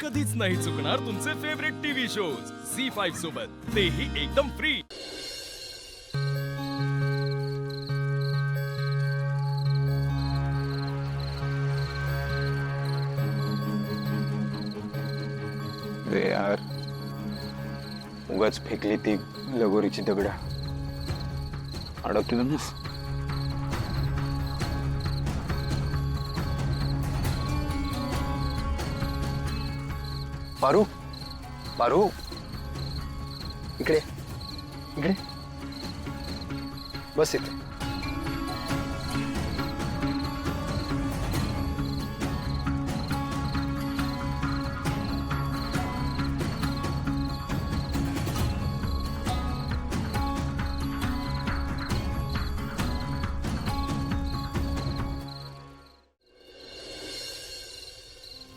कधीच नाही चुकणार तुमचे फेवरेट टीव्ही शोज झी5 सोबत, तेही एकदम फ्री। अरे यार, उगाच फेकली ती लगोरीची दगड, अडकलं ना। पारू, पारू, इकडे इकडे बस इथे।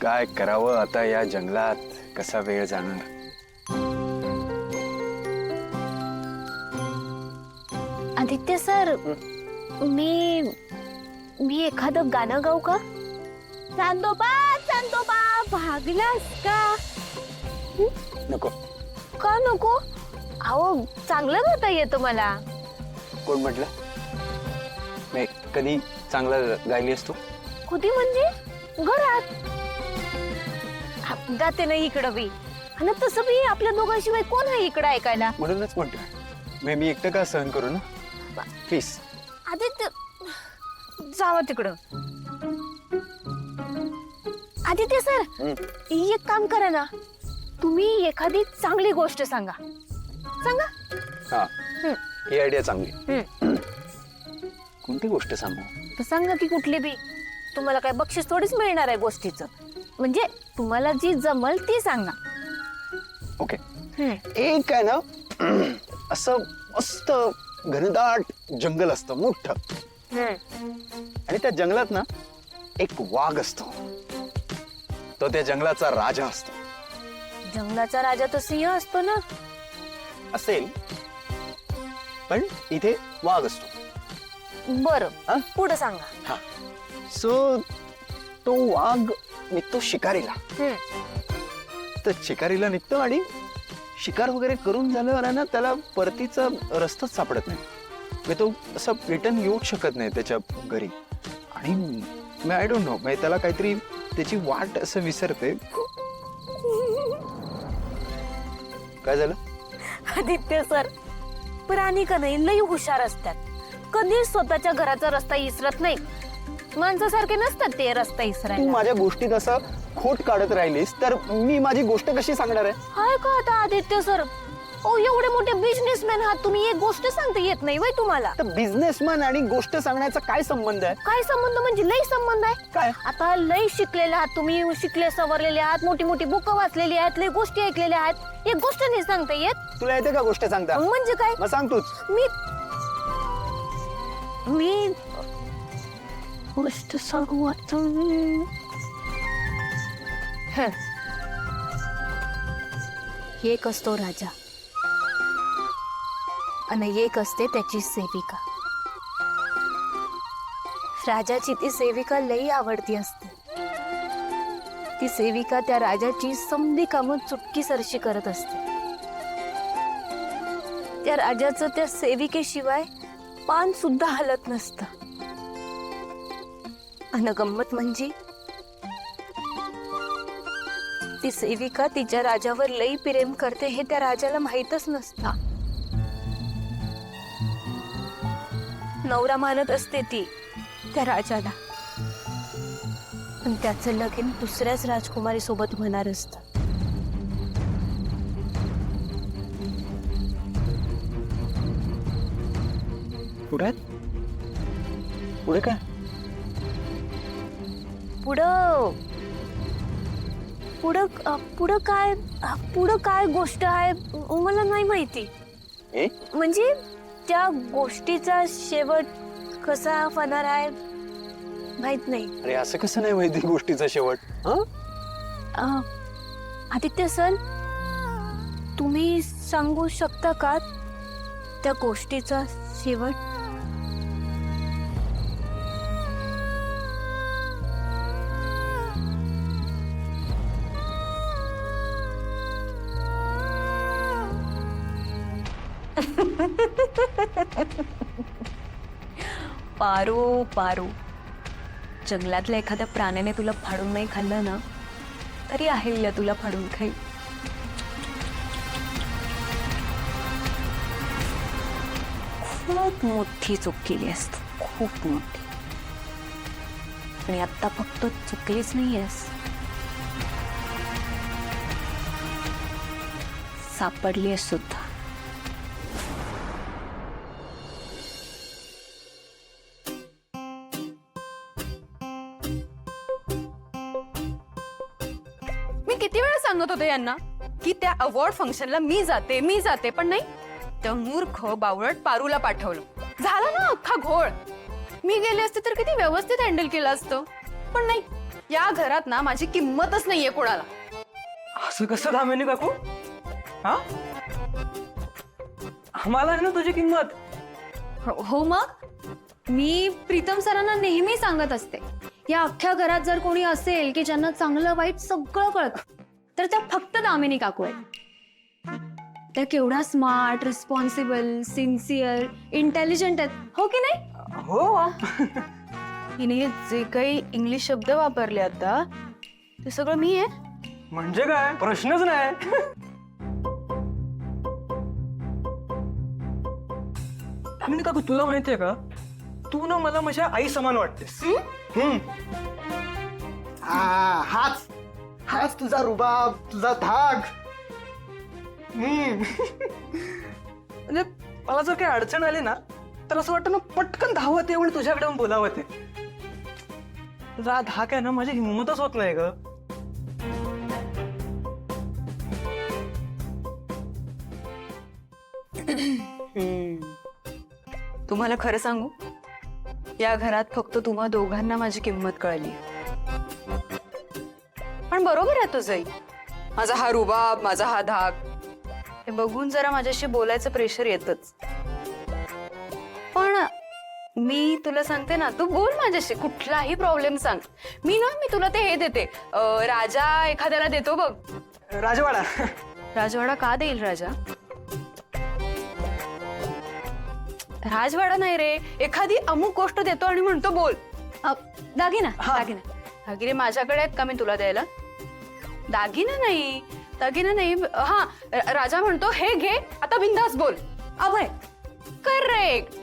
काय करावं आता या जंगलात, कसा वेळ जाणार। आदित्य सर, मी एखादं गाणं गाऊ का? चांदोबा चांदोबा भागलास का? नको। का नको? अहो चांगलं गाता येतं मला। कोण म्हटलं? नाही, कधी चांगला गायली असतो? कधी म्हणजे? घरात गाते ना इकडं बी, आणि तसं बी आपल्या दोघांशिवाय कोण आहे इकडं ऐकायला? म्हणूनच म्हणतोय मी एकटं का सहन करू ना, प्लीज। आदित्य जावा तिकडं। आदित्य सर, एक काम करा ना, तुम्ही एखादी चांगली गोष्ट सांगा। सांगा। हा, ही आयडिया चांगली। कोणती गोष्ट सांगू? तर सांगा की कुठली बी, तुम्हाला काय बक्षीस थोडीच मिळणार आहे गोष्टीचं, म्हणजे तुम्हाला जी जमल ती सांगा। ओके, एक आहे ना, असं मस्त घनदाट जंगल असतं मोठं, आणि त्या जंगलात ना एक वाघ असतो, तो त्या जंगलाचा राजा असतो। जंगलाचा राजा तर सिंह असतो ना? असेल, पण इथे वाघ असतो। बरं, पुढे सांगा। हा, सो तो वाघ निघतो शिकारीला। तर शिकारीला निघतो आणि शिकार वगैरे करून झाल्यावर ना त्याला परतीचा रस्ताच सापडत नाही, म्हणजे तो असं रिटर्न येऊच शकत नाही त्याच्या घरी, आणि मी आय डोंट नो, म्हणजे त्याला काहीतरी त्याची वाट असं विसरते। काय झालं? आदित्य सर, प्राणी का नाही लई हुशार असतात, कधी स्वतःच्या घराचा रस्ता इसरत नाही, माणसासारखे नसतात ते रस्ता तू इसरायला। माझ्या गोष्टीत असं खोट काढत राहिलीस तर मी माझी गोष्ट कशी सांगणार आहे? हाय का आता आदित्य सर? ओ एवढे मोठे बिझनेसमॅन आहात तुम्ही, एक गोष्ट सांगता येत नाही वय तुम्हाला? तर बिझनेसमॅन आणि गोष्ट सांगण्याचा काय संबंध आहे? काय संबंध म्हणजे लई संबंध आहे। काय? आता लई शिकलेले आहात तुम्ही, शिकले सवरलेले आहात, मोठी मोठी बुकं वाचलेली आहेत, लई गोष्टी ऐकलेल्या आहेत, एक गोष्ट नाही सांगता येत? तुला येते का गोष्ट सांगता? म्हणजे काय? मग सांग तूच। मी गोष्ट सांगू आता। एक असतो राजा आणि एक असते त्याची सेविका। राजाची ती सेविका लई आवडती असते, ती सेविका त्या राजाची समधी कामं चुटकी सरशी करत असते। त्या राजाचं त्या सेविकेशिवाय पान सुद्धा हलत नसतं, आणि गंमत म्हणजे ती सेविका तिच्या राजावर लई प्रेम करते हे त्या राजाला माहीतच नसतं। नवरा मानत असते ती त्या राजाला, पण त्याचं लगीन दुसऱ्याच राजकुमारी सोबत होणार असतं। पुढे पुढे काय? पुढं पुढं पुढं काय, पुढं काय गोष्ट आहे मला नाही माहिती। म्हणजे त्या गोष्टीचा शेवट कसा होणार आहे माहित नाही। अरे असं कसं नाही माहिती गोष्टीचा शेवट? आदित्य सर, तुम्ही सांगू शकता का त्या गोष्टीचा शेवट? पारो पारो, जंगलातल्या एखाद्या प्राण्याने तुला फाडून नाही खाल्लं ना तरी अहिल्या तुला फाडून खाईल. खूप मोठी चूक केली असत, खूप मोठी. आणि आता फक्त चुकलीच नाहीयेस, सापडली आहेस सुद्धा. मी किती वेळा सांगत होते यांना की त्या अवॉर्ड फंक्शनला मी जाते पण नाही. त्या मूर्ख बावळट पारूला पाठवलं. झाला ना अख्खा घोळ. मी गेले असते तर किती व्यवस्थित हँडल केलं असतं, पण नाही. या घरात ना माझी किंमतच नाहीये कोणाला. असं कसं दामिनी काकू? हा, आम्हाला आहे ना तुझी किंमत. हो मग मी प्रीतम सरांना नेहमी सांगत असते, या अख्ख्या घरात जर कोणी असेल की ज्यांना चांगलं वाईट सगळं कळतं तर त्या फक्त दामिनी काकू आहेत. त्या केवढा स्मार्ट, रिस्पॉन्सिबल, सिन्सिअर, इंटेलिजंट आहेत, हो की नाही? हो. हिने जे काही इंग्लिश शब्द वापरले आता ते सगळं मी आहे. म्हणजे काय, प्रश्नच नाही. दामिनी काकू, तुला माहितीये का, तू ना मला माझ्या आई समान वाटतेस. हाच हाच तुझा रुबाब, तुझा धाक. म्हणजे मला जर काही अडचण आली ना तर असं वाटतं ना पटकन धावत एवढं तुझ्याकडे येऊन बोलावं ते. तुझा हा धाक आहे ना, माझी हिंमतच होत नाही ग. तुम्हाला खरं सांगू, या घरात फक्त तुम्हा दोघांना माझी किंमत कळली. पण बरोबर आहे तुझंही. माझा हा रुबाब, माझा हा धाक हे बघून जरा माझ्याशी बोलायचं प्रेशर येतच. पण मी तुला सांगते ना, तू बोल माझ्याशी, कुठलाही प्रॉब्लेम सांग. मी तुला ते हे देते, राजा एखाद्याला देतो बघ. राजवाडा. राजवाडा का देईल राजा? राजवाडा नाही रे, एखादी अमुक गोष्ट देतो आणि म्हणतो बोल. दागिना. दागिना दागिने माझ्याकडे आहेत का मी तुला द्यायला? दागिना नाही. हा, राजा म्हणतो हे घे, आता बिंदास बोल. अभय. करेक्ट.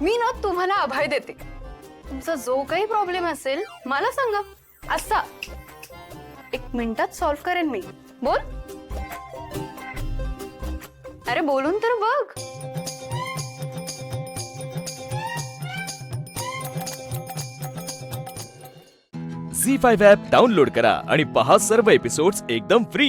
मी ना तुम्हाला अभय देते. तुमचा जो काही प्रॉब्लेम असेल मला सांगा, असा 1 मिनिटात सॉल्व्ह करेन मी. बोल. अरे बोलून तर बघ. झी5 ॲप डाउनलोड करा आणि पहा सर्व एपिसोड्स एकदम फ्री.